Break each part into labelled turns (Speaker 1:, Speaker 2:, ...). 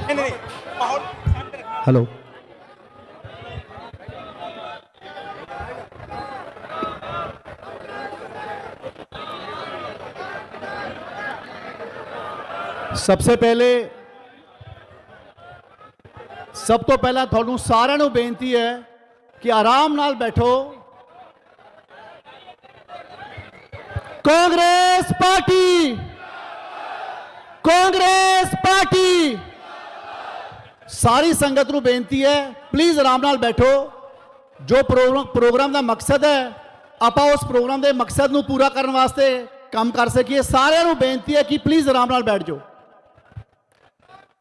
Speaker 1: Hello, सबसे पहले सब तो पहला थानू सारिਆਂ ਨੂੰ बेनती है कि आराम नाल बैठो। कांग्रेस पार्टी, कांग्रेस पार्टी, सारी संगत ਨੂੰ बेनती है प्लीज़ आराम नाल बैठो। जो प्रोग्राम का मकसद है आप उस प्रोग्राम के मकसद ਨੂੰ पूरा करने वास्ते काम कर सकिए। सारिਆਂ ਨੂੰ बेनती है कि प्लीज़ आराम नाल बैठ जाओ।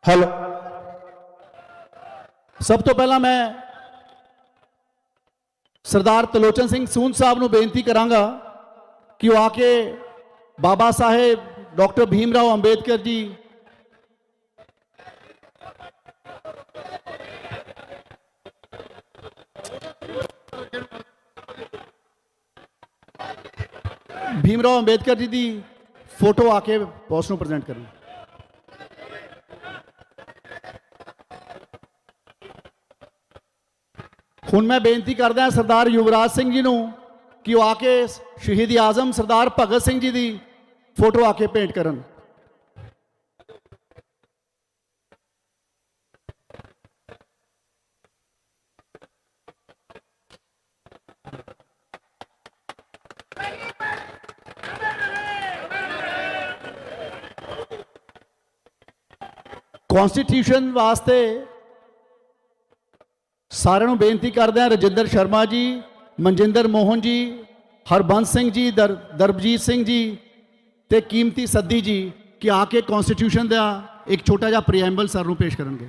Speaker 1: हेलो, सब तो पहला मैं सरदार तलोचन सिंह सूंद साहब ਨੂੰ बेनती करांगा कि वो आके बाबा साहेब डॉक्टर भीमराव अंबेडकर जी की फोटो आके बॉस ਨੂੰ प्रेजेंट करना। ਹੁਣ मैं बेनती करदा सरदार युवराज सिंह जी ਨੂੰ कि वो आके शहीद आजम सरदार भगत सिंह जी की फोटो आके भेंट करन। कॉन्स्टिट्यूशन वास्ते सारे ਨੂੰ बेनती करते हैं रजिंदर शर्मा जी, मनजिंदर मोहन जी, हरबंस सिंह जी, दरबजीत सिंह जी ते कीमती सद्दी जी कि आके कॉन्स्टिट्यूशन का एक छोटा जा प्रीएम्बल सर ਨੂੰ पेश करेंगे।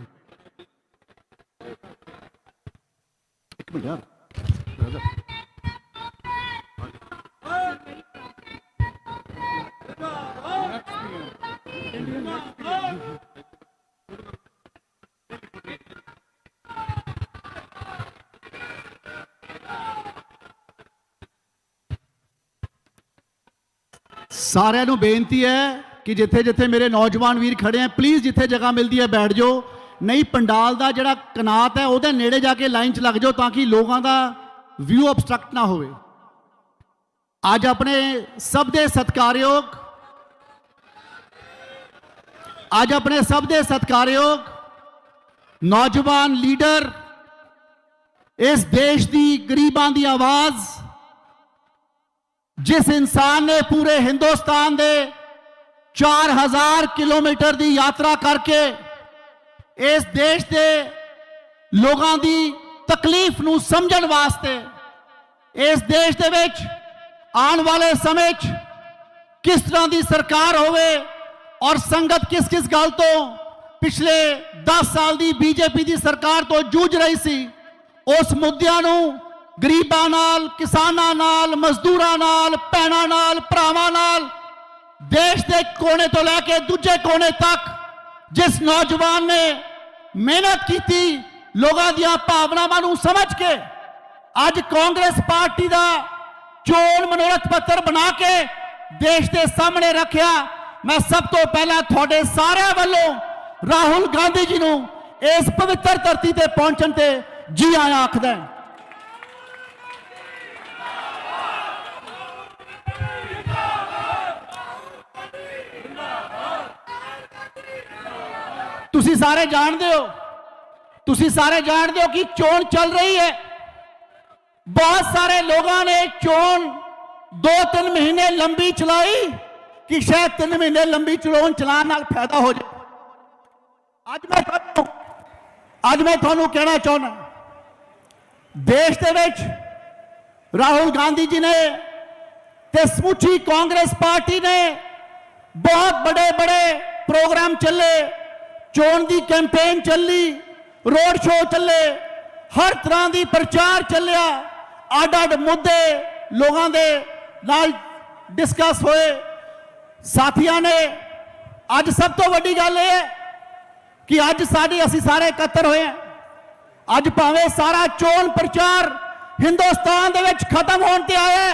Speaker 1: एक मिनट यार, सारे ਨੂੰ बेनती है कि जिथे जिथे मेरे नौजवान वीर खड़े हैं प्लीज़ जिथे जगह मिलती है बैठ जाओ, नहीं पंडाल का जिहड़ा कनात है वो नेड़े जाके लाइन च लग जाओ ताकि लोगों का व्यू ऑबस्ट्रक्ट ना हो। अज अपने सब दे सत्कारयोग अज अपने सब दे सत्कारयोग नौजवान लीडर, इस देश की गरीबां की आवाज़, जिस इंसान ने पूरे हिंदुस्तान दे 4000 किलोमीटर की यात्रा करके इस देश के लोगों की तकलीफ नूं समझण वास्ते इस देश दे विच आने वाले समय किस तरह की सरकार होवे और संगत किस किस गल तो पिछले 10 साल की बीजेपी की सरकार तो जूझ रही सी, उस मुद्दों नूं गरीबां नाल, किसानां नाल, मजदूरां नाल, भैणां नाल, भरावां नाल, देश के कोने तो लैके दूजे कोने तक जिस नौजवान ने मेहनत की, लोगों दी भावनावां नूं समझ के अज कांग्रेस पार्टी का चोण मनोरथ पत्र बना के देश के सामने रखा। मैं सब तो पहला थोड़े सारे वालों राहुल गांधी जी नूं इस पवित्र धरती ते पहुंचण ते जी आया आखदा है। तुसी सारे जानते हो कि चोण चल रही है। बहुत सारे लोगों ने चोण 2-3 महीने लंबी चलाई कि शायद 3 महीने लंबी चोण चलाने नाल फायदा हो जाए। आज मैं थानू कहना चाहना, देश के विच राहुल गांधी जी ने ते समूची कांग्रेस पार्टी ने बहुत बड़े बड़े प्रोग्राम चले, चोण की कैंपेन चली, रोड शो चले, हर तरह की प्रचार चलिया, अड अड मुद्दे लोगों के नाल डिस्कस होए। साथियों ने अज सब तो वड्डी गल है कि अज असी सारे इकट्ठे हुए हैं। अज भावें सारा चोण प्रचार हिंदुस्तान दे विच खत्म होने ते आया,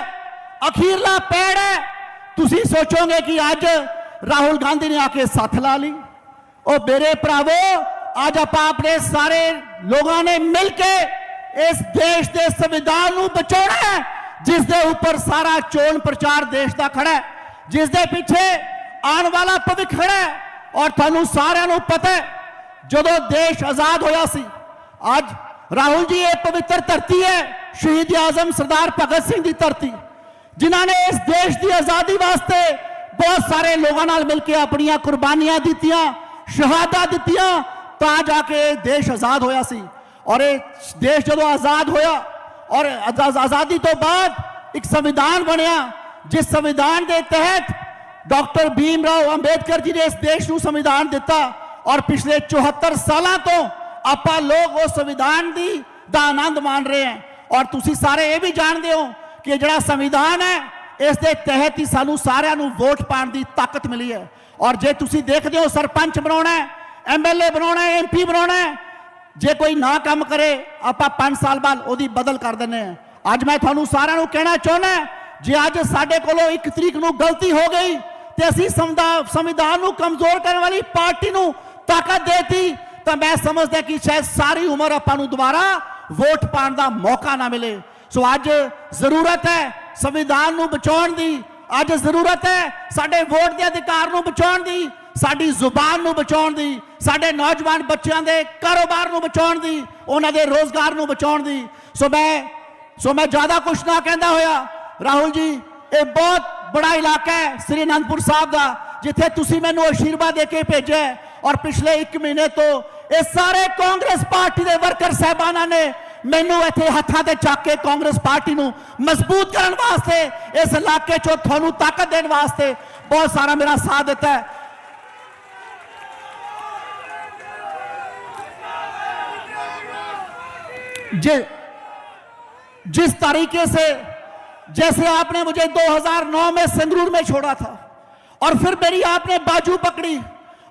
Speaker 1: अखीरला पैड़ है। तुसी सोचोगे कि अज राहुल गांधी ने आके साथ ला ली। ओ मेरे भरावो, आज अपने सारे लोगों ने मिलके इस देश के संविधान को बचाना है, जिसके ऊपर सारा चोण प्रचार देश का खड़ा है, जिसके पीछे आने वाला भविख खड़ा है। और थानू सारिਆਂ ਨੂੰ पता है ਜਦੋਂ देश आजाद होया सी, आज राहुल जी ये पवित्र धरती है, शहीद आजम सरदार भगत सिंह की धरती, जिन्होंने इस देश की आजादी वास्ते बहुत सारे लोगों नाल मिलकर अपनियां कुर्बानियां दित्तियां, शहादत दित्तियां, ता जाके देश आजाद होया सी। और ये देश जो आजाद होया और आजादी तो बाद एक संविधान बनया, जिस संविधान के तहत डॉक्टर भीमराव अंबेडकर जी ने इस देश को संविधान दिता। और पिछले 74 सालों तो आप लोग उस संविधान का आनंद मान रहे हैं। और तुसी सारे ये भी जानते हो कि जो संविधान है, इस दे तहत ही सानू सारिਆਂ ਨੂੰ वोट पाने की ताकत मिली है। और जे तुसी देखते हो सरपंच बनाना है, MLA बनाना है, MP बनाना है, जे कोई ना काम करे आप 5 साल बाद वो बदल कर देने हैं। अज मैं थानू सारिਆਂ ਨੂੰ कहना चाहना, जे अज साडे कोलों 1 तरीक ਨੂੰ गलती हो गई तो असी संविधान को कमजोर करने वाली पार्टी को ताकत देती, तो मैं समझदा कि शायद सारी उम्र आपां दोबारा वोट पाने का मौका ना मिले। सो अज जरूरत है संविधान को बचाने की, अज जरूरत है साडे वोट के अधिकार को बचाने की, साडी जुबान को बचाने की, साडे नौजवान बच्चों के कारोबार को बचाने की, उन्होंने रोजगार को बचाने की। सो मैं ज्यादा कुछ ना कहता होया, राहुल जी ये बहुत बड़ा इलाका है श्री आनंदपुर साहब का, जिथे तुसी मैनू आशीर्वाद देके भेजा है। और पिछले 1 महीने तो इस सारे कांग्रेस पार्टी के वर्कर साहबाना ने मैनू इत्थे हत्थां ते चक के कांग्रेस पार्टी को मजबूत करने वास्ते, इस इलाके चो थानू ताकत देने वास्ते बहुत सारा मेरा साथ दिता है। जिस तरीके से जैसे आपने मुझे 2009 में संगरूर में छोड़ा था और फिर मेरी आपने बाजू पकड़ी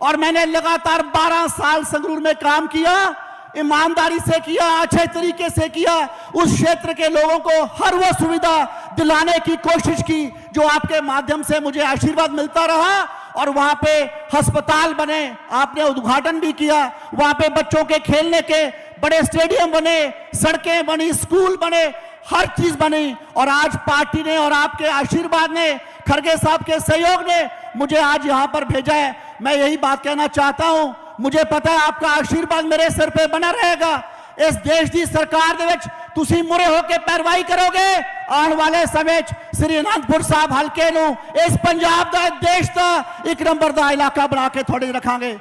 Speaker 1: और मैंने लगातार 12 साल संगरूर में काम किया, ईमानदारी से किया, अच्छे तरीके से किया, उस क्षेत्र के लोगों को हर वो सुविधा दिलाने की कोशिश की जो आपके माध्यम से मुझे आशीर्वाद मिलता रहा। और वहां पे अस्पताल बने, आपने उद्घाटन भी किया, वहां पे बच्चों के खेलने के बड़े स्टेडियम बने, सड़कें बनी, स्कूल बने, हर चीज बनी। और आज पार्टी ने और आपके आशीर्वाद ने, खड़गे साहब के सहयोग ने मुझे आज यहां पर भेजा है। मैं यही बात कहना चाहता हूं, मुझे पता है आपका आशीर्वाद मेरे सिर पे बना रहेगा। इस देश की सरकार दे विच तुसी मुरे होकर पैरवाई करोगे, आने वाले समय श्री आनंदपुर साहब हल्के नू इस पंजाब का, देश का 1 नंबर का इलाका बना के थोड़े रखांगे।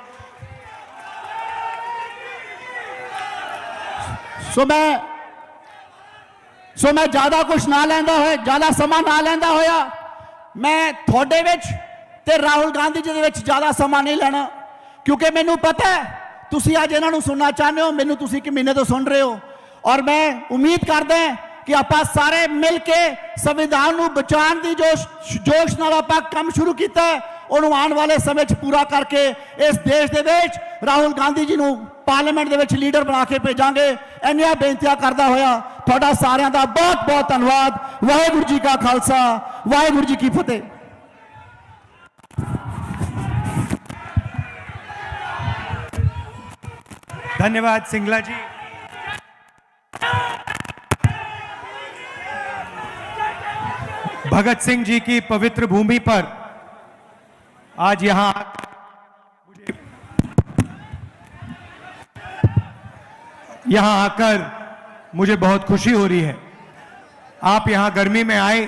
Speaker 1: सो मैं ज्यादा कुछ ना लेंदा होया, ज्यादा समा ना लेंदा होया, मैं थोड़े विच ते राहुल गांधी जी दे विच ज्यादा समा नहीं लेना, क्योंकि मैनू पता है तुसी आज इन्हां नू सुनना चाहते हो, मैनू तुसी 1 महीने तो सुन रहे हो। और मैं उम्मीद करदा कि आप सारे मिल के संविधान को बचाने की जो जोश नाल आपां काम शुरू किया है, उन्होंने आने वाले समय पूरा करके इस देश के विच राहुल गांधी जी को पार्लीमेंट के विच लीडर बना के भेजांगे। इन्नियां बेनतियां करदा होया तुहाडा सारियां दा बहुत बहुत धन्यवाद। वाहिगुरू जी का खालसा, वाहिगुरू जी की फतेह।
Speaker 2: धन्यवाद सिंगला जी। भगत सिंह जी की पवित्र भूमि पर आज यहां आकर मुझे बहुत खुशी हो रही है। आप यहां गर्मी में आए,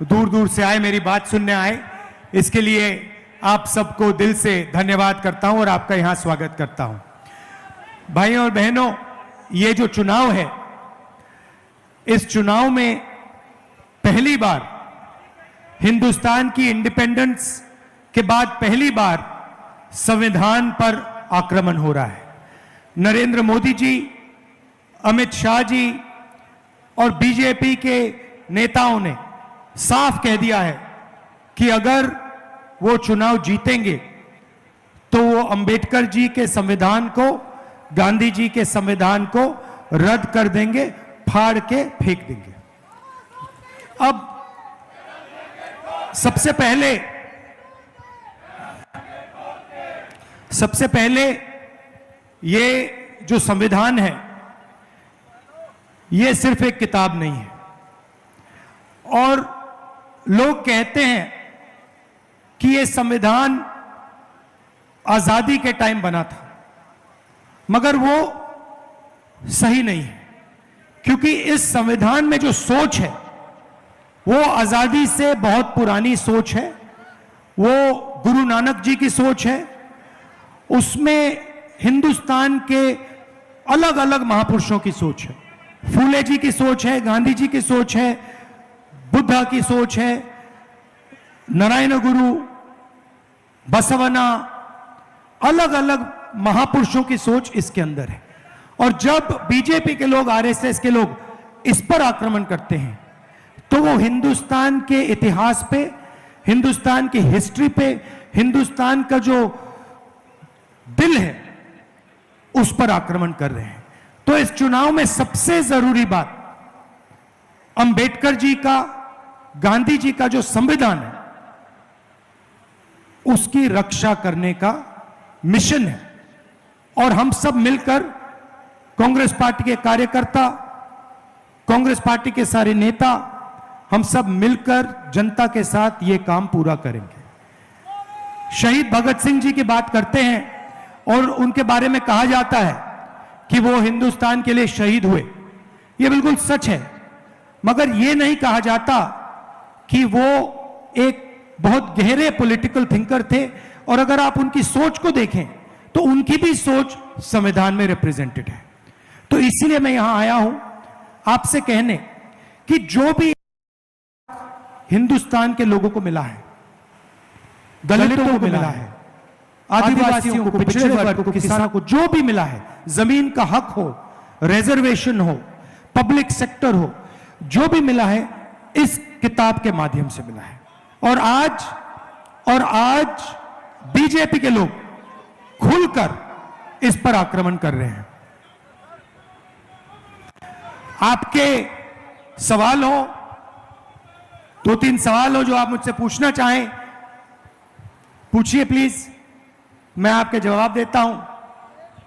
Speaker 2: दूर दूर से आए, मेरी बात सुनने आए, इसके लिए आप सबको दिल से धन्यवाद करता हूं और आपका यहां स्वागत करता हूं। भाइयों और बहनों, ये जो चुनाव है, इस चुनाव में पहली बार हिंदुस्तान की इंडिपेंडेंस के बाद पहली बार संविधान पर आक्रमण हो रहा है। नरेंद्र मोदी जी, अमित शाह जी और बीजेपी के नेताओं ने साफ कह दिया है कि अगर वो चुनाव जीतेंगे तो वो अंबेडकर जी के संविधान को, गांधी जी के संविधान को रद्द कर देंगे, फाड़ के फेंक देंगे। अब सबसे पहले ये जो संविधान है ये सिर्फ एक किताब नहीं है। और लोग कहते हैं कि ये संविधान आजादी के टाइम बना था, मगर वो सही नहीं है, क्योंकि इस संविधान में जो सोच है वो आजादी से बहुत पुरानी सोच है। वो गुरु नानक जी की सोच है। उसमें हिंदुस्तान के अलग अलग महापुरुषों की सोच है। फूले जी की सोच है, गांधी जी की सोच है, बुद्धा की सोच है, नारायण गुरु, बसवना, अलग अलग महापुरुषों की सोच इसके अंदर है। और जब बीजेपी के लोग, आरएसएस के लोग इस पर आक्रमण करते हैं तो वो हिंदुस्तान के इतिहास पे, हिंदुस्तान की हिस्ट्री पे, हिंदुस्तान का जो दिल है उस पर आक्रमण कर रहे हैं। तो इस चुनाव में सबसे जरूरी बात अंबेडकर जी का, गांधी जी का जो संविधान है उसकी रक्षा करने का मिशन है। और हम सब मिलकर, कांग्रेस पार्टी के कार्यकर्ता, कांग्रेस पार्टी के सारे नेता, हम सब मिलकर जनता के साथ ये काम पूरा करेंगे। शहीद भगत सिंह जी की बात करते हैं और उनके बारे में कहा जाता है कि वो हिंदुस्तान के लिए शहीद हुए। ये बिल्कुल सच है, मगर ये नहीं कहा जाता कि वो एक बहुत गहरे पॉलिटिकल थिंकर थे। और अगर आप उनकी सोच को देखें तो उनकी भी सोच संविधान में रिप्रेजेंटेड है। तो इसीलिए मैं यहां आया हूं आपसे कहने कि जो भी हिंदुस्तान के लोगों को मिला है, दलितों को मिला है, आदिवासियों को, पिछड़े वर्ग को, किसानों को, जो भी मिला है, जमीन का हक हो, रिजर्वेशन हो, पब्लिक सेक्टर हो, जो भी मिला है इस किताब के माध्यम से मिला है। और आज बीजेपी के लोग खुलकर इस पर आक्रमण कर रहे हैं। आपके सवाल हो, 2-3 सवाल हो जो आप मुझसे पूछना चाहें, पूछिए प्लीज, मैं आपके जवाब देता हूं।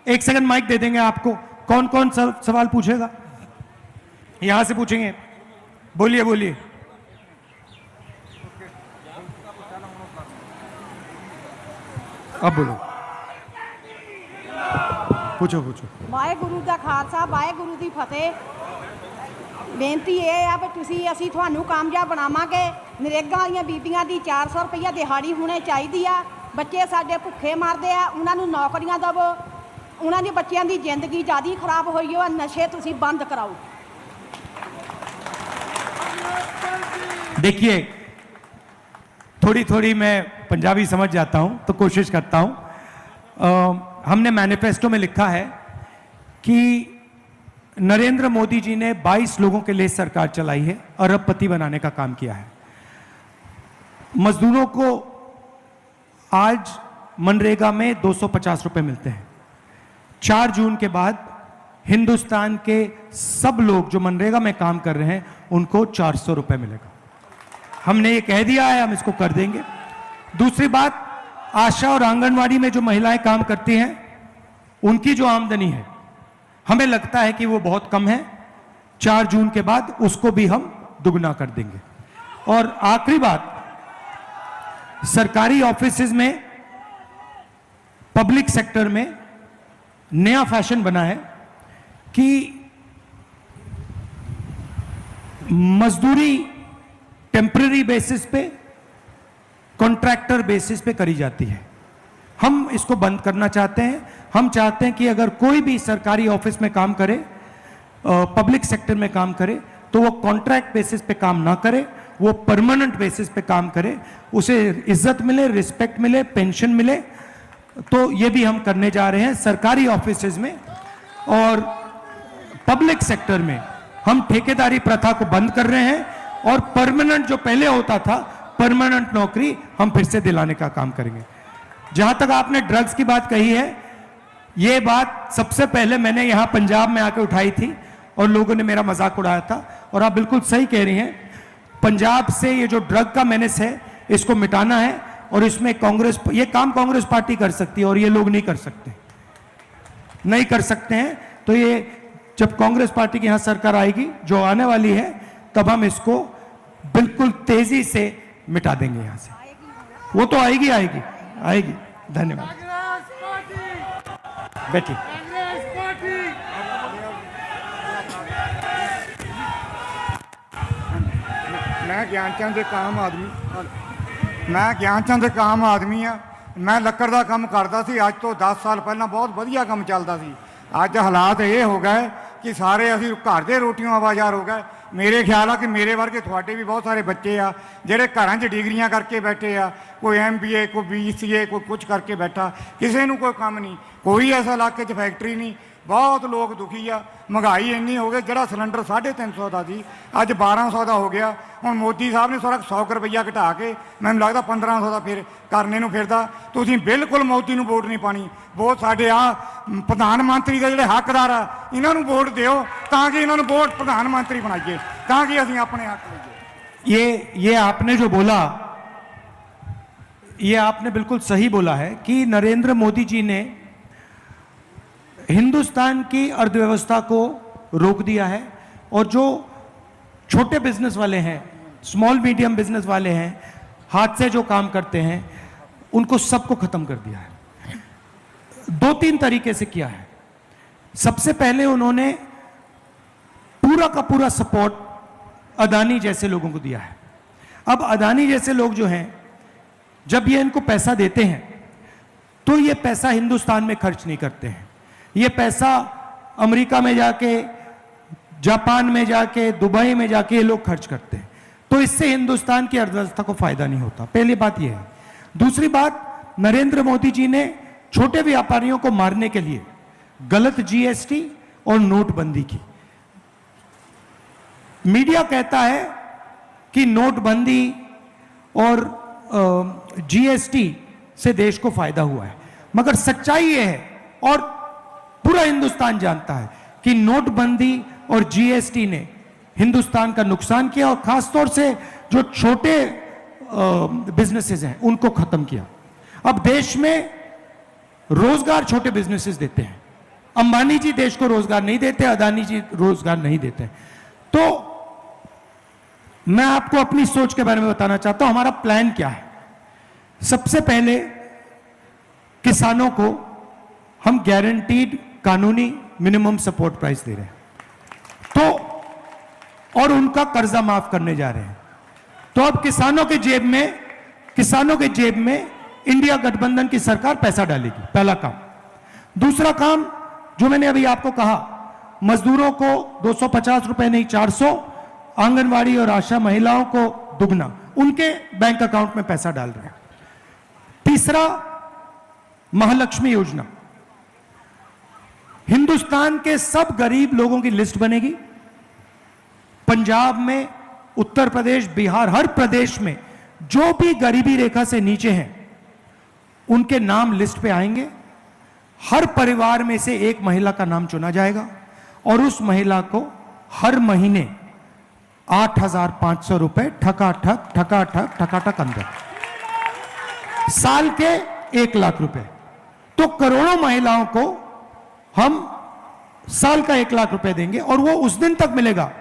Speaker 2: 1 सेकंड माइक दे देंगे आपको। कौन कौन सवाल पूछेगा? यहां से पूछेंगे, बोलिए बोलिए। अब बोलो, पूछो पूछो।
Speaker 3: ਵਾਹਿਗੁਰੂ ਦਾ ਖਾਲਸਾ, ਵਾਹਿਗੁਰੂ ਦੀ ਫਤਿਹ। ਬੇਨਤੀ ਇਹ ਆ ਵੀ ਅਸੀਂ ਤੁਹਾਨੂੰ ਕਾਮਯਾਬ ਬਣਾਵਾਂਗੇ। ਨਰੇਗਾ ਵਾਲੀਆਂ ਬੀਬੀਆਂ ਦੀ 400 ਰੁਪਈਆ ਦਿਹਾੜੀ ਹੋਣੀ ਚਾਹੀਦੀ ਆ। ਬੱਚੇ ਸਾਡੇ ਭੁੱਖੇ ਮਰਦੇ ਆ, ਉਹਨਾਂ ਨੂੰ ਨੌਕਰੀਆਂ ਦਿਵੋ। ਉਹਨਾਂ ਦੇ ਬੱਚਿਆਂ ਦੀ ਜ਼ਿੰਦਗੀ ਜ਼ਿਆਦਾ ਖਰਾਬ ਹੋਈ ਹੋ। ਨਸ਼ੇ ਤੁਸੀਂ ਬੰਦ ਕਰਾਓ।
Speaker 2: देखिए, थोड़ी थोड़ी मैं पंजाबी समझ जाता हूं तो कोशिश करता हूं। हमने मैनिफेस्टो में लिखा है कि नरेंद्र मोदी जी ने 22 लोगों के लिए सरकार चलाई है, अरबपति बनाने का काम किया है। मजदूरों को आज मनरेगा में 250 रुपए मिलते हैं। 4 जून के बाद हिंदुस्तान के सब लोग जो मनरेगा में काम कर रहे हैं उनको 400 रुपए मिलेगा। हमने ये कह दिया है, हम इसको कर देंगे। दूसरी बात, आशा और आंगनवाड़ी में जो महिलाएं काम करती हैं उनकी जो आमदनी है हमें लगता है कि वो बहुत कम है। 4 जून के बाद उसको भी हम दुगना कर देंगे। और आखिरी बात, सरकारी ऑफिसेज में, पब्लिक सेक्टर में नया फैशन बना है कि मजदूरी टेम्पररी बेसिस पे, कॉन्ट्रैक्टर बेसिस पे करी जाती है। हम इसको बंद करना चाहते हैं। हम चाहते हैं कि अगर कोई भी सरकारी ऑफिस में काम करे, पब्लिक सेक्टर में काम करे, तो वो कॉन्ट्रैक्ट बेसिस पे काम ना करे, वो परमानेंट बेसिस पे काम करे, उसे इज्जत मिले, रिस्पेक्ट मिले, पेंशन मिले। तो ये भी हम करने जा रहे हैं सरकारी ऑफिसेज में। और पब्लिक सेक्टर में हम ठेकेदारी प्रथा को बंद कर रहे हैं और परमानेंट जो पहले होता था, परमानेंट नौकरी हम फिर से दिलाने का काम करेंगे। जहां तक आपने ड्रग्स की बात कही है, यह बात सबसे पहले मैंने यहां पंजाब में आके उठाई थी और लोगों ने मेरा मजाक उड़ाया था। और आप बिल्कुल सही कह रही हैं, पंजाब से ये जो ड्रग का मेनेस है इसको मिटाना है। और इसमें कांग्रेस, ये काम कांग्रेस पार्टी कर सकती है और ये लोग नहीं कर सकते। नहीं कर सकते हैं, तो ये जब कांग्रेस पार्टी की यहां सरकार आएगी जो आने वाली है, तब हम इसको बिल्कुल तेजी से मिटा देंगे यहां से। वो तो आएगी आएगी आएगी। धन्यवाद। बैठिए।
Speaker 4: मैं ਗਿਆਨਚੰਦ ਇੱਕ ਆਮ ਆਦਮੀ ਆ। ਮੈਂ ਲੱਕੜ ਦਾ ਕੰਮ ਕਰਦਾ ਸੀ, ਅੱਜ ਤੋਂ 10 ਸਾਲ ਪਹਿਲਾਂ ਬਹੁਤ ਵਧੀਆ ਕੰਮ ਚੱਲਦਾ ਸੀ। ਅੱਜ ਹਾਲਾਤ ਇਹ ਹੋ ਗਏ ਕਿ ਸਾਰੇ ਅਸੀਂ ਘਰ ਦੇ ਰੋਟੀਆਂ ਆਵਾਜ਼ਾਰ ਹੋ ਗਏ। ਮੇਰੇ ਖਿਆਲ ਆ ਕਿ ਮੇਰੇ ਵਰਗੇ ਤੁਹਾਡੇ ਵੀ ਬਹੁਤ ਸਾਰੇ ਬੱਚੇ ਆ ਜਿਹੜੇ ਘਰਾਂ 'ਚ ਡਿਗਰੀਆਂ ਕਰਕੇ ਬੈਠੇ ਆ, ਕੋਈ MBA, ਕੋਈ BCA, ਕੋਈ ਕੁਝ ਕਰਕੇ ਬੈਠਾ, ਕਿਸੇ ਨੂੰ ਕੋਈ ਕੰਮ ਨਹੀਂ, ਕੋਈ ਐਸਾ ਇਲਾਕੇ 'ਚ ਫੈਕਟਰੀ ਨਹੀਂ। ਬਹੁਤ ਲੋਕ ਦੁਖੀ ਆ। ਮਹਿੰਗਾਈ ਇੰਨੀ ਹੋ ਗਈ, ਜਿਹੜਾ ਸਿਲੰਡਰ 350 ਦਾ ਸੀ ਅੱਜ 1200 ਦਾ ਹੋ ਗਿਆ। ਹੁਣ ਮੋਦੀ ਸਾਹਿਬ ਨੇ ਸਾਰਾ 100 ਰੁਪਈਆ ਘਟਾ ਕੇ ਮੈਨੂੰ ਲੱਗਦਾ 1500 ਦਾ ਫਿਰ ਕਰਨੇ ਨੂੰ ਫਿਰਦਾ। ਤੁਸੀਂ ਬਿਲਕੁਲ ਮੋਦੀ ਨੂੰ ਵੋਟ ਨਹੀਂ ਪਾਣੀ। ਵੋਟ ਸਾਡੇ ਆ ਪ੍ਰਧਾਨ ਮੰਤਰੀ ਦੇ ਜਿਹੜੇ ਹੱਕਦਾਰ ਆ, ਇਹਨਾਂ ਨੂੰ ਵੋਟ ਦਿਓ ਤਾਂ ਕਿ ਇਹਨਾਂ ਨੂੰ ਵੋਟ ਪ੍ਰਧਾਨ ਮੰਤਰੀ ਬਣਾਈਏ, ਤਾਂ ਕਿ ਅਸੀਂ ਆਪਣੇ ਹੱਕ ਲਈਏ।
Speaker 2: ये आपने जो बोला, ये आपने बिल्कुल सही बोला है कि नरेंद्र मोदी जी ने हिंदुस्तान की अर्थव्यवस्था को रोक दिया है, और जो छोटे बिजनेस वाले हैं, स्मॉल मीडियम बिजनेस वाले हैं, हाथ से जो काम करते हैं, उनको सबको खत्म कर दिया है। 2-3 तरीके से किया है। सबसे पहले उन्होंने पूरा का पूरा सपोर्ट अदानी जैसे लोगों को दिया है। अब अदानी जैसे लोग जो हैं, जब ये इनको पैसा देते हैं तो ये पैसा हिंदुस्तान में खर्च नहीं करते हैं। ये पैसा अमेरिका में जाके, जापान में जाके, दुबई में जाके ये लोग खर्च करते हैं। तो इससे हिंदुस्तान की अर्थव्यवस्था को फायदा नहीं होता। पहली बात यह है। दूसरी बात, नरेंद्र मोदी जी ने छोटे व्यापारियों को मारने के लिए गलत GST और नोटबंदी की। मीडिया कहता है कि नोटबंदी और GST से देश को फायदा हुआ है, मगर सच्चाई यह है, और पूरा हिंदुस्तान जानता है, कि नोटबंदी और GST ने हिंदुस्तान का नुकसान किया, और खासतौर से जो छोटे बिजनेसेस हैं उनको खत्म किया। अब देश में रोजगार छोटे बिजनेसेस देते हैं। अंबानी जी देश को रोजगार नहीं देते, अदानी जी रोजगार नहीं देते। तो मैं आपको अपनी सोच के बारे में बताना चाहता हूं। हमारा प्लान क्या है? सबसे पहले किसानों को हम गारंटीड कानूनी मिनिमम सपोर्ट प्राइस दे रहे हैं, तो और उनका कर्जा माफ करने जा रहे हैं। तो अब किसानों के जेब में इंडिया गठबंधन की सरकार पैसा डालेगी, पहला काम। दूसरा काम जो मैंने अभी आपको कहा, मजदूरों को 250 रुपए नहीं 400, आंगनवाड़ी और आशा महिलाओं को दुगना, उनके बैंक अकाउंट में पैसा डाल रहे हैं। तीसरा, महालक्ष्मी योजना। हिंदुस्तान के सब गरीब लोगों की लिस्ट बनेगी। पंजाब में, उत्तर प्रदेश, बिहार, हर प्रदेश में जो भी गरीबी रेखा से नीचे हैं उनके नाम लिस्ट पे आएंगे। हर परिवार में से एक महिला का नाम चुना जाएगा, और उस महिला को हर महीने 8,500 रुपए ठकाठक अंदर, साल के 1 लाख रुपए। तो करोड़ों महिलाओं को हम साल का 1 लाख रुपए देंगे, और वो उस दिन तक मिलेगा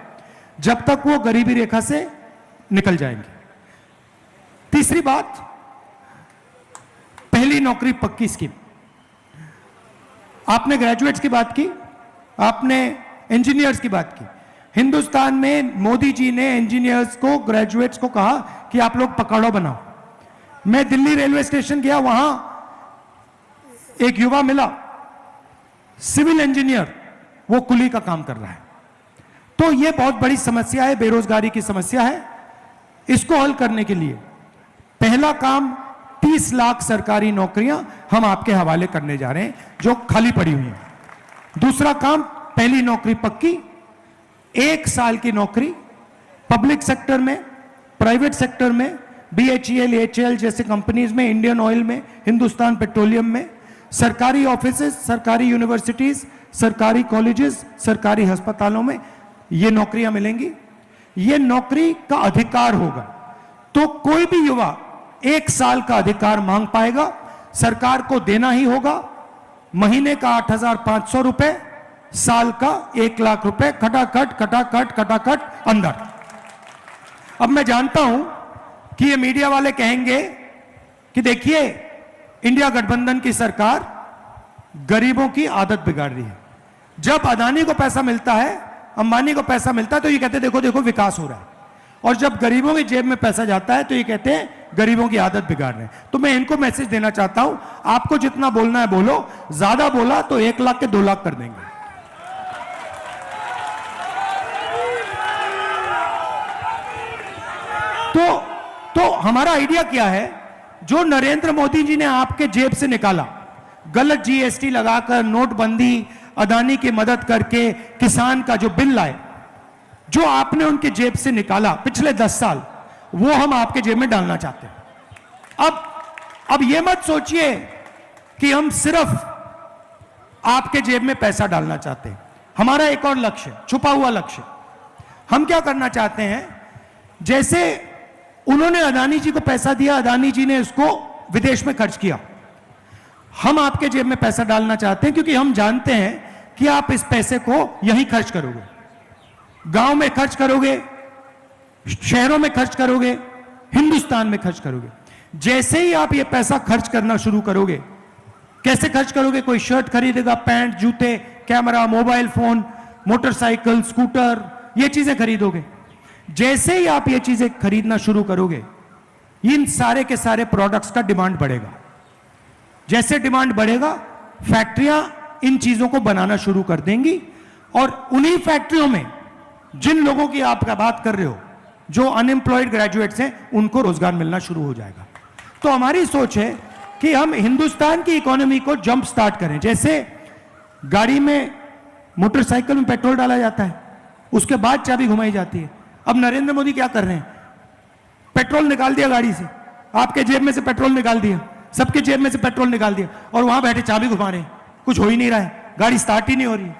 Speaker 2: जब तक वो गरीबी रेखा से निकल जाएंगे। तीसरी बात, पहली नौकरी पक्की स्कीम। आपने ग्रेजुएट्स की बात की, आपने इंजीनियर्स की बात की। हिंदुस्तान में मोदी जी ने इंजीनियर्स को, ग्रेजुएट्स को कहा कि आप लोग पकौड़ा बनाओ। मैं दिल्ली रेलवे स्टेशन गया, वहां एक युवा मिला, सिविल इंजीनियर, वो कुली का काम कर रहा है। तो यह बहुत बड़ी समस्या है, बेरोजगारी की समस्या है। इसको हल करने के लिए पहला काम 30 लाख सरकारी नौकरियां हम आपके हवाले करने जा रहे हैं जो खाली पड़ी हुई हैं। दूसरा काम, पहली नौकरी पक्की, 1 साल की नौकरी पब्लिक सेक्टर में, प्राइवेट सेक्टर में, BHEL, HAL जैसे कंपनीज में, इंडियन ऑयल में, हिंदुस्तान पेट्रोलियम में, सरकारी ऑफिसेज, सरकारी यूनिवर्सिटीज, सरकारी कॉलेजेस, सरकारी अस्पतालों में ये नौकरियां मिलेंगी। ये नौकरी का अधिकार होगा, तो कोई भी युवा 1 साल का अधिकार मांग पाएगा, सरकार को देना ही होगा। महीने का 8,500 रुपए, साल का 1 लाख रुपए, खटाखट खटाखट खटाखट अंदर। अब मैं जानता हूं कि ये मीडिया वाले कहेंगे कि देखिए इंडिया गठबंधन की सरकार गरीबों की आदत बिगाड़ रही है। जब अदानी को पैसा मिलता है, अंबानी को पैसा मिलता है, तो ये कहते हैं देखो देखो विकास हो रहा है, और जब गरीबों की जेब में पैसा जाता है तो ये कहते हैं गरीबों की आदत बिगाड़ रहे हैं। तो मैं इनको मैसेज देना चाहता हूं, आपको जितना बोलना है बोलो, ज्यादा बोला तो 1 लाख के 2 लाख कर देंगे। तो हमारा आइडिया क्या है, जो नरेंद्र मोदी जी ने आपके जेब से निकाला, गलत जीएसटी लगाकर, नोटबंदी, अदानी की मदद करके, किसान का जो बिल लाए, जो आपने उनके जेब से निकाला पिछले 10 साल, वो हम आपके जेब में डालना चाहते हैं। अब ये मत सोचिए कि हम सिर्फ आपके जेब में पैसा डालना चाहते हैं। हमारा एक और लक्ष्य, छुपा हुआ लक्ष्य, हम क्या करना चाहते हैं, जैसे उन्होंने अदानी जी को पैसा दिया, अदानी जी ने उसको विदेश में खर्च किया, हम आपके जेब में पैसा डालना चाहते हैं, क्योंकि हम जानते हैं कि आप इस पैसे को यहीं खर्च करोगे, गांव में खर्च करोगे, शहरों में खर्च करोगे, हिंदुस्तान में खर्च करोगे। जैसे ही आप ये पैसा खर्च करना शुरू करोगे, कैसे खर्च करोगे, कोई शर्ट खरीदेगा, पैंट, जूते, camera, mobile phone, motorcycle, scooter, ये चीजें खरीदोगे। जैसे ही आप ये चीजें खरीदना शुरू करोगे, इन सारे के सारे प्रोडक्ट्स का डिमांड बढ़ेगा। जैसे डिमांड बढ़ेगा, फैक्ट्रियां इन चीजों को बनाना शुरू कर देंगी, और उन्हीं फैक्ट्रियों में जिन लोगों की आप बात कर रहे हो, जो अनएम्प्लॉयड ग्रेजुएट्स हैं, उनको रोजगार मिलना शुरू हो जाएगा। तो हमारी सोच है कि हम हिंदुस्तान की इकोनॉमी को जंप स्टार्ट करें। जैसे गाड़ी में, मोटरसाइकिल में पेट्रोल डाला जाता है, उसके बाद चाबी घुमाई जाती है। अब नरेंद्र मोदी क्या कर रहे हैं, पेट्रोल निकाल दिया गाड़ी से, आपके जेब में से पेट्रोल निकाल दिया, सबके जेब में से पेट्रोल निकाल दिया, और वहां बैठे चाबी घुमा रहे हैं, कुछ हो ही नहीं रहा है, गाड़ी स्टार्ट ही नहीं हो रही।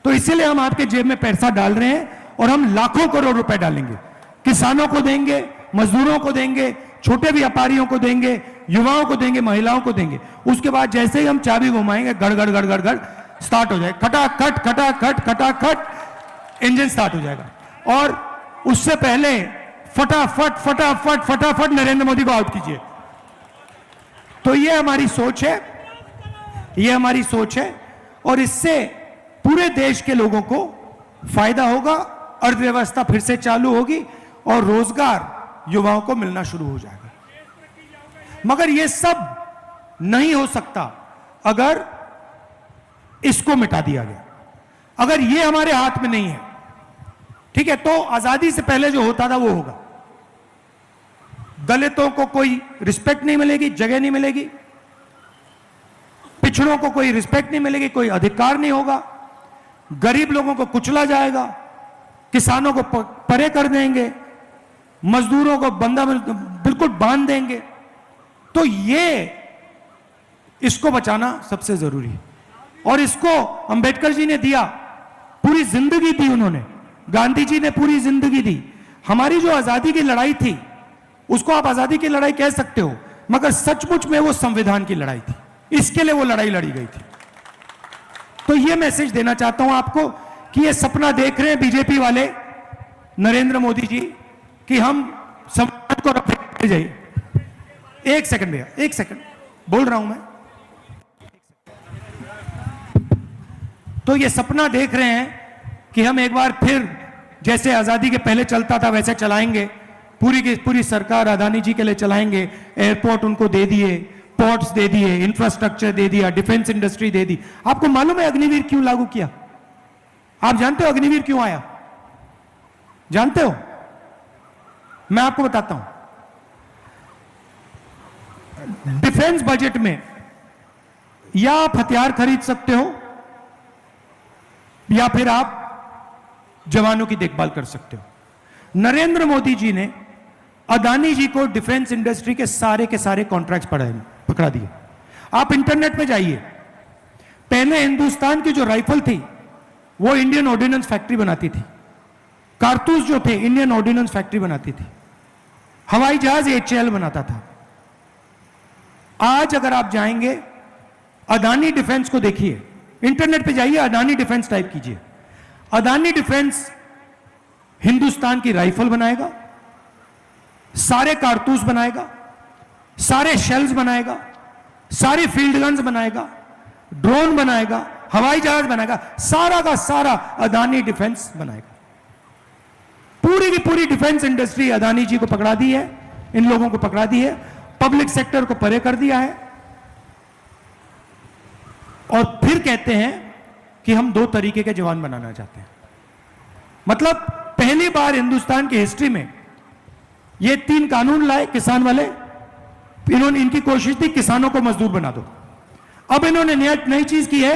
Speaker 2: तो इसीलिए हम आपके जेब में पैसा डाल रहे हैं, और हम लाखों करोड़ रुपए डालेंगे, किसानों को देंगे, मजदूरों को देंगे, छोटे व्यापारियों को देंगे, युवाओं को देंगे, महिलाओं को देंगे। उसके बाद जैसे ही हम चाबी घुमाएंगे, गड़गड़ गड़गड़ गड़ स्टार्ट हो जाएगा, खटाखट खटाखट खटाखट इंजन स्टार्ट हो जाएगा। और उससे पहले फटाफट फटाफट फटाफट नरेंद्र मोदी को आउट कीजिए। तो ये हमारी सोच है, ये हमारी सोच है, और इससे पूरे देश के लोगों को फायदा होगा, अर्थव्यवस्था फिर से चालू होगी, और रोजगार युवाओं को मिलना शुरू हो जाएगा। मगर यह सब नहीं हो सकता अगर इसको मिटा दिया गया, अगर यह हमारे हाथ में नहीं है। ठीक है, तो आजादी से पहले जो होता था वो होगा। दलितों को कोई रिस्पेक्ट नहीं मिलेगी, जगह नहीं मिलेगी, पिछड़ों को कोई रिस्पेक्ट नहीं मिलेगी, कोई अधिकार नहीं होगा, गरीब लोगों को कुचला जाएगा, किसानों को परे कर देंगे, मजदूरों को बंदा बिल्कुल बांध देंगे। तो ये इसको बचाना सबसे जरूरी है, और इसको अंबेडकर जी ने दिया, पूरी जिंदगी दी उन्होंने, गांधी जी ने पूरी जिंदगी दी। हमारी जो आजादी की लड़ाई थी, उसको आप आजादी की लड़ाई कह सकते हो, मगर सचमुच में वो संविधान की लड़ाई थी, इसके लिए वो लड़ाई लड़ी गई थी। तो ये मैसेज देना चाहता हूं आपको कि ये सपना देख रहे हैं बीजेपी वाले, नरेंद्र मोदी जी, कि हम संविधान को रख जाइए। एक सेकंड भैया, एक सेकंड बोल रहा हूं मैं। तो ये सपना देख रहे हैं कि हम एक बार फिर जैसे आजादी के पहले चलता था वैसे चलाएंगे, पूरी की पूरी सरकार अदानी जी के लिए चलाएंगे। एयरपोर्ट उनको दे दिए, पोर्ट्स दे दिए, इंफ्रास्ट्रक्चर दे दिया, डिफेंस इंडस्ट्री दे दी। आपको मालूम है अग्निवीर क्यों लागू किया? आप जानते हो अग्निवीर क्यों आया? जानते हो? मैं आपको बताता हूं। डिफेंस बजट में या आप हथियार खरीद सकते हो, या फिर आप जवानों की देखभाल कर सकते हो। नरेंद्र मोदी जी ने अदानी जी को डिफेंस इंडस्ट्री के सारे कॉन्ट्रैक्ट्स पकड़ा दिए। आप इंटरनेट पे जाइए, पहले हिंदुस्तान की जो राइफल थी वो इंडियन ऑर्डिनेंस फैक्ट्री बनाती थी, कारतूस जो थे इंडियन ऑर्डिनेंस फैक्ट्री बनाती थी, हवाई जहाज HAL बनाता था। आज अगर आप जाएंगे अदानी डिफेंस को देखिए, इंटरनेट पे जाइए, अदानी डिफेंस टाइप कीजिए। अदानी डिफेंस हिंदुस्तान की राइफल बनाएगा, सारे कारतूस बनाएगा, सारे शेल्स बनाएगा, सारे फील्ड गन्स बनाएगा, ड्रोन बनाएगा, हवाई जहाज बनाएगा, सारा का सारा अदानी डिफेंस बनाएगा। पूरी की पूरी डिफेंस इंडस्ट्री अदानी जी को पकड़ा दी है, इन लोगों को पकड़ा दी है, पब्लिक सेक्टर को परे कर दिया है। और फिर कहते हैं कि हम 2 तरीके के जवान बनाना चाहते हैं। मतलब पहली बार हिंदुस्तान की हिस्ट्री में ये 3 कानून लाए किसान वाले, इन्होंने, इनकी कोशिश थी किसानों को मजदूर बना दो। अब इन्होंने नई चीज की है,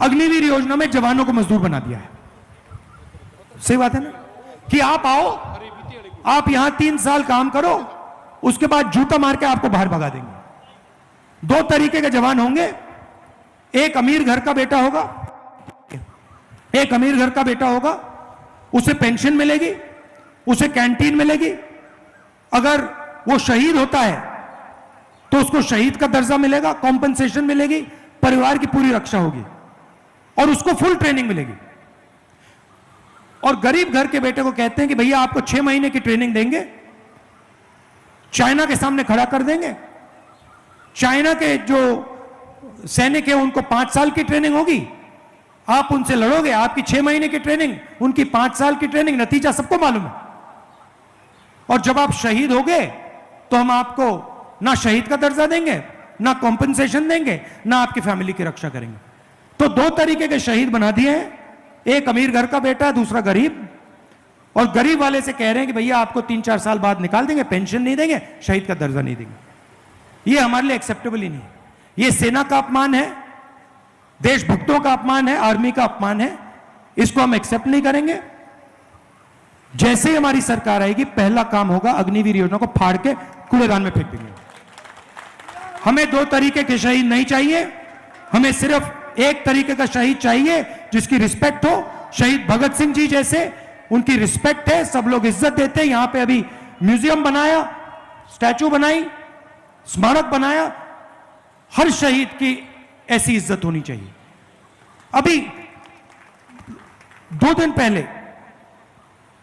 Speaker 2: अग्निवीर योजना में जवानों को मजदूर बना दिया है। सही बात है ना, कि आप आओ, आप यहां 3 साल काम करो, उसके बाद जूता मार के आपको बाहर भगा देंगे। 2 तरीके के जवान होंगे, एक अमीर घर का बेटा होगा, एक अमीर घर का बेटा होगा, उसे पेंशन मिलेगी, उसे कैंटीन मिलेगी, अगर वो शहीद होता है तो उसको शहीद का दर्जा मिलेगा, कॉम्पनसेशन मिलेगी, परिवार की पूरी रक्षा होगी और उसको फुल ट्रेनिंग मिलेगी। और गरीब घर के बेटे को कहते हैं कि भैया आपको 6 महीने की ट्रेनिंग देंगे, चाइना के सामने खड़ा कर देंगे, चाइना के जो सैनिक है उनको 5 साल की ट्रेनिंग होगी, आप उनसे लड़ोगे, आपकी 6 महीने की ट्रेनिंग, उनकी 5 साल की ट्रेनिंग, नतीजा सबको मालूम है। और जब आप शहीद हो गए तो हम आपको ना शहीद का दर्जा देंगे, ना कॉम्पनसेशन देंगे, ना आपकी फैमिली की रक्षा करेंगे। तो 2 तरीके के शहीद बना दिए हैं, एक अमीर घर का बेटा है, दूसरा गरीब। और गरीब वाले से कह रहे हैं कि भैया आपको 3-4 साल बाद निकाल देंगे, पेंशन नहीं देंगे, शहीद का दर्जा नहीं देंगे। ये हमारे लिए एक्सेप्टेबल ही नहीं है। ये सेना का अपमान है, देशभक्तों का अपमान है, आर्मी का अपमान है, इसको हम एक्सेप्ट नहीं करेंगे। जैसे ही हमारी सरकार आएगी, पहला काम होगा अग्निवीर योजना को फाड़ के कूड़ेदान में फेंक देंगे। हमें 2 तरीके के शहीद नहीं चाहिए, हमें सिर्फ एक तरीके का शहीद चाहिए जिसकी रिस्पेक्ट हो। शहीद भगत सिंह जी जैसे, उनकी रिस्पेक्ट है, सब लोग इज्जत देते हैं। यहां पे अभी म्यूजियम बनाया, स्टैचू बनाई, स्मारक बनाया, हर शहीद की ऐसी इज्जत होनी चाहिए। अभी 2 दिन पहले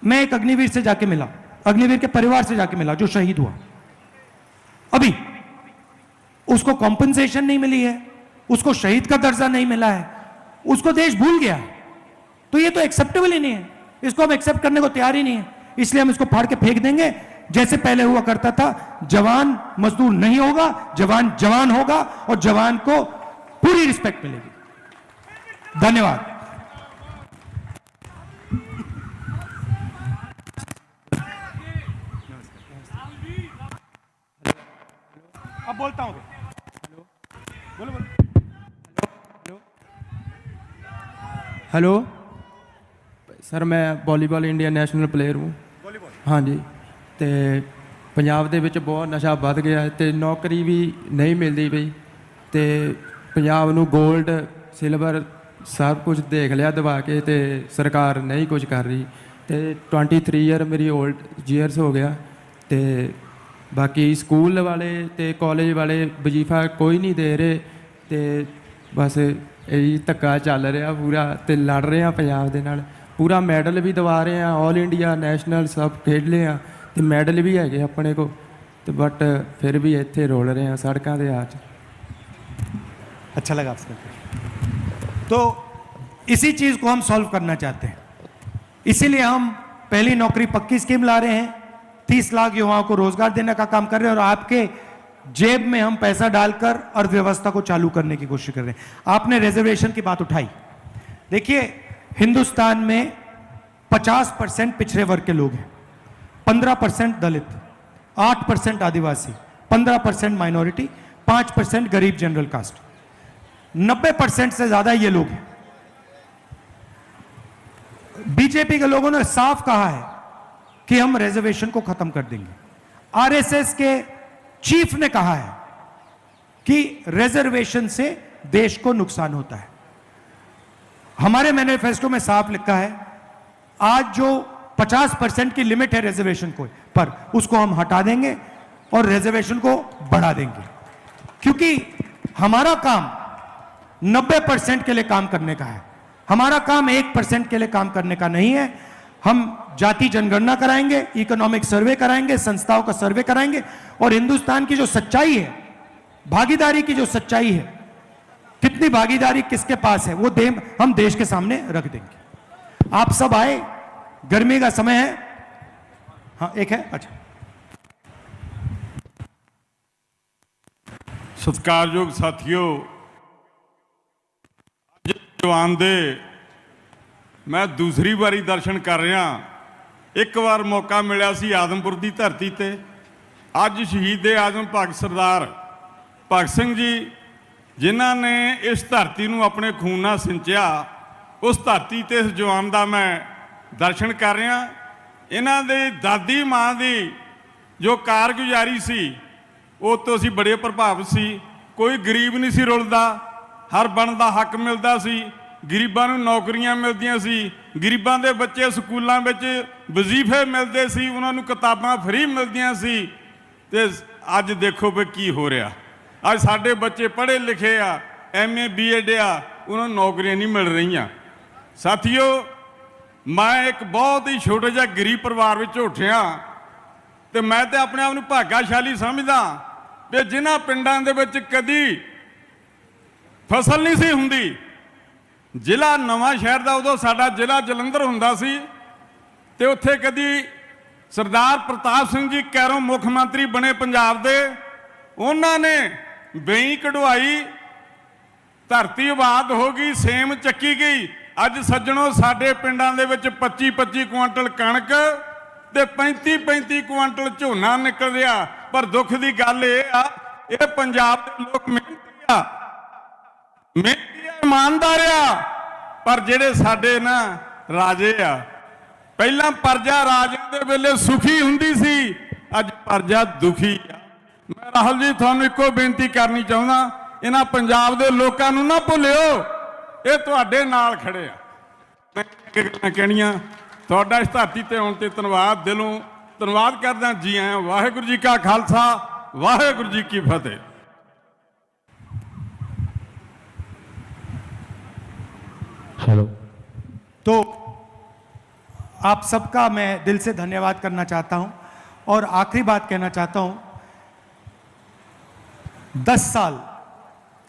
Speaker 2: मैं एक अग्निवीर से जाके मिला, अग्निवीर के परिवार से जाके मिला जो शहीद हुआ। अभी उसको कॉम्पनसेशन नहीं मिली है, उसको शहीद का दर्जा नहीं मिला है, उसको देश भूल गया। तो ये तो एक्सेप्टेबल ही नहीं है, इसको हम एक्सेप्ट करने को तैयार ही नहीं है। इसलिए हम इसको फाड़ के फेंक देंगे, जैसे पहले हुआ करता था। जवान मजदूर नहीं होगा, जवान जवान होगा और जवान को पूरी रिस्पेक्ट मिलेगी। धन्यवाद। अब बोलता हूं। बोलो बोलो।
Speaker 5: हेलो सर, मैं वॉलीबॉल इंडिया ਨੈਸ਼ਨਲ ਪਲੇਅਰ ਹੂੰ। ਹਾਂਜੀ, ਤੇ ਪੰਜਾਬ ਦੇ ਵਿੱਚ ਬਹੁਤ ਨਸ਼ਾ ਵੱਧ ਗਿਆ ਹੈ ਤੇ ਨੌਕਰੀ ਵੀ ਨਹੀਂ ਮਿਲਦੀ ਪਈ, ਤੇ ਪੰਜਾਬ ਨੂੰ 골ਡ ਸਿਲਵਰ ਸਭ ਕੁਝ ਦੇਖ ਲਿਆ ਦਵਾ ਕੇ, ਤੇ ਸਰਕਾਰ ਨਹੀਂ ਕੁਝ ਕਰ ਰਹੀ। ਤੇ 23 ਈਅਰ ਮੇਰੀ 올ਡ ਈਅਰਸ ਹੋ ਗਿਆ, ਤੇ ਬਾਕੀ ਸਕੂਲ ਵਾਲੇ ਤੇ ਕਾਲਜ ਵਾਲੇ ਵਜ਼ੀਫਾ ਕੋਈ ਨਹੀਂ ਦੇ ਰਹੇ, ਤੇ ਬਸ ਇਹੀ ਧੱਕਾ ਚੱਲ ਰਿਹਾ ਪੂਰਾ, ਤੇ ਲੜ ਰਹੇ ਆ ਪੰਜਾਬ ਦੇ ਨਾਲ। ਪੂਰਾ ਮੈਡਲ ਵੀ ਦਵਾ ਰਹੇ ਆ, ਆਲ ਇੰਡੀਆ ਨੈਸ਼ਨਲ ਸਭ ਖੇਡ ਲਏ ਆ, ਤੇ ਮੈਡਲ ਵੀ ਹੈਗੇ ਆਪਣੇ ਕੋਲ, ਤੇ ਬਟ ਫਿਰ ਵੀ ਇੱਥੇ ਰੋਲ ਰਹੇ ਆ ਸੜਕਾਂ ਦੇ ਆਚ।
Speaker 2: अच्छा लगा आपसे मिलकर। तो इसी चीज को हम सॉल्व करना चाहते हैं, इसीलिए हम पहली नौकरी पक्की स्कीम ला रहे हैं, 30 लाख युवाओं को रोजगार देने का काम कर रहे हैं, और आपके जेब में हम पैसा डालकर अर्थव्यवस्था को चालू करने की कोशिश कर रहे हैं। आपने रिजर्वेशन की बात उठाई, देखिए हिंदुस्तान में 50% पिछड़े वर्ग के लोग हैं, 15% दलित, 8% आदिवासी, 15% माइनॉरिटी, 5% गरीब जनरल कास्ट, 90% से ज्यादा ये लोग हैं। बीजेपी के लोगों ने साफ कहा है कि हम रिजर्वेशन को खत्म कर देंगे। आरएसएस के चीफ ने कहा है कि रिजर्वेशन से देश को नुकसान होता है। हमारे मैनिफेस्टो में साफ लिखा है, आज जो 50% की लिमिट है रिजर्वेशन को पर, उसको हम हटा देंगे और रिजर्वेशन को बढ़ा देंगे, क्योंकि हमारा काम 90% के लिए काम करने का है। हमारा काम 1% के लिए काम करने का नहीं है। हम जाति जनगणना कराएंगे, इकोनॉमिक सर्वे कराएंगे, संस्थाओं का सर्वे कराएंगे, और हिंदुस्तान की जो सच्चाई है, भागीदारी की जो सच्चाई है, कितनी भागीदारी किसके पास है, वो हम देश के सामने रख देंगे। आप सब आए, गर्मी का समय है। हाँ, एक है, अच्छा।
Speaker 6: सत्कारयोग साथियों, जवान दे मैं दूसरी बारी दर्शन कर रहा। एक बार मौका मिला सी आदमपुर की धरती ते, अज शहीद आजम भगत सरदार भगत सिंह जी जिन्हां ने इस धरती नूं अपने खून नाल सिंचिया, उस धरती ते इस जवान का मैं दर्शन कर रहा। इन्हां दे दादी माँ की जो कारगुजारी सी, उस तो असीं बड़े प्रभावित सी। कोई गरीब नहीं सी रुलदा, हर बन का हक मिलता सी, गरीबां नूं नौकरियां मिलदियां सी, गरीबां दे बच्चे स्कूलों में वजीफे मिलते सी, उन्हां नूं किताबां फ्री मिलदियां सी। ते अज देखो भी की हो रहा। अज साडे बच्चे पढ़े लिखे आ, MA BEd आ, उन्हां नूं नौकरियां नहीं मिल रही। साथियों, मैं एक बहुत ही छोटे जिहा गरीब परिवार विच उठिया, ते मैं तो अपने आप नूं भाग्यशाली समझदा भी जिन्हां पिंडां दे विच कदी फसल नहीं सी हुंदी। जिला नवां शहर का उदों साडा जिला जलंधर हुंदा सी, ते उत्थे कदी सरदार प्रताप सिंह जी कैरों मुख मंत्री बने पंजाब दे, उन्हां ने बई कढवाई, धरती आबाद हो गई, सेम चक्की गई। अज सज्जणों, साडे पिंडां दे विच 25-25 कुआंटल कणक ते 35-35 कुआंटल झोना निकल रहा। पर दुख की गल यह आ, ये पंजाब के लोग मेहनती आ, ईमानदार आ, पर जेडे साडे ना राजे आ, पहला प्रजा राजे दे वेले सुखी हुंदी सी, अज प्रजा दुखी आ। मैं राहुल जी तुहानूं इक्को बेनती करनी चाहुंदा, इन्हां पंजाब दे लोकां नूं ना भुल्लिओ, ये तुहाडे नाल खड़े आ। मैं कहणियां तुहाडा इस धरती ते आउण ते धन्नवाद, दिलों धन्नवाद करदा। जी आया। वाहिगुरू जी का खालसा, वाहिगुरू जी की फतेह।
Speaker 2: हेलो। तो आप सबका मैं दिल से धन्यवाद करना चाहता हूं, और आखिरी बात कहना चाहता हूं, 10 साल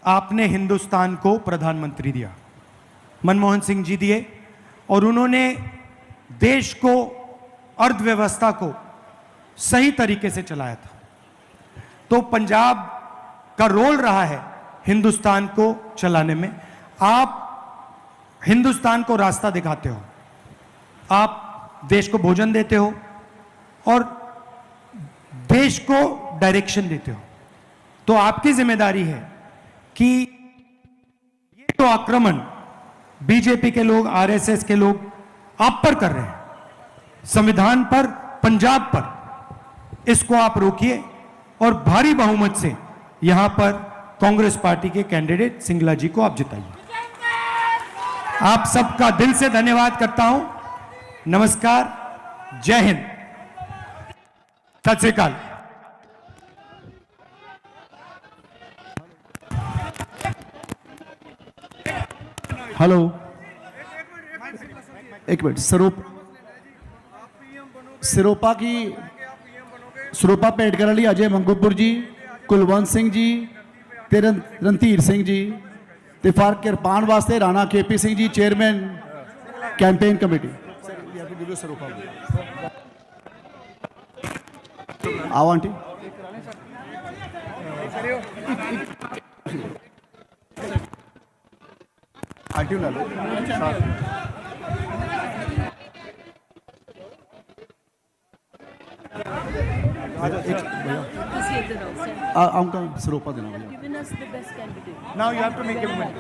Speaker 2: आपने हिंदुस्तान को प्रधानमंत्री दिया, मनमोहन सिंह जी दिए, और उन्होंने देश को, अर्थव्यवस्था को सही तरीके से चलाया था। तो पंजाब का रोल रहा है हिंदुस्तान को चलाने में। आप हिंदुस्तान को रास्ता दिखाते हो, आप देश को भोजन देते हो, और देश को डायरेक्शन देते हो। तो आपकी जिम्मेदारी है कि ये जो आक्रमण बीजेपी के लोग, RSS के लोग आप पर कर रहे हैं, संविधान पर, पंजाब पर, इसको आप रोकिए, और भारी बहुमत से यहां पर कांग्रेस पार्टी के कैंडिडेट सिंगला जी को आप जिताइए। आप सबका दिल से धन्यवाद करता हूं। नमस्कार, जय हिंद, सत श्री अकाल।
Speaker 1: हेलो, एक मिनट। सिरोपा की सिरोपा भेंट करने लिए अजय मंगूपुर जी, कुलवंत सिंह जी, ते रणधीर सिंह जी, ते फार किरपान वास्ते Rana KP Singh ji, chairman campaign committee. आओ आंटी। आंटी उठा लो। आऊँगा सिरोपा देना भैया।
Speaker 2: Now you have to make him win.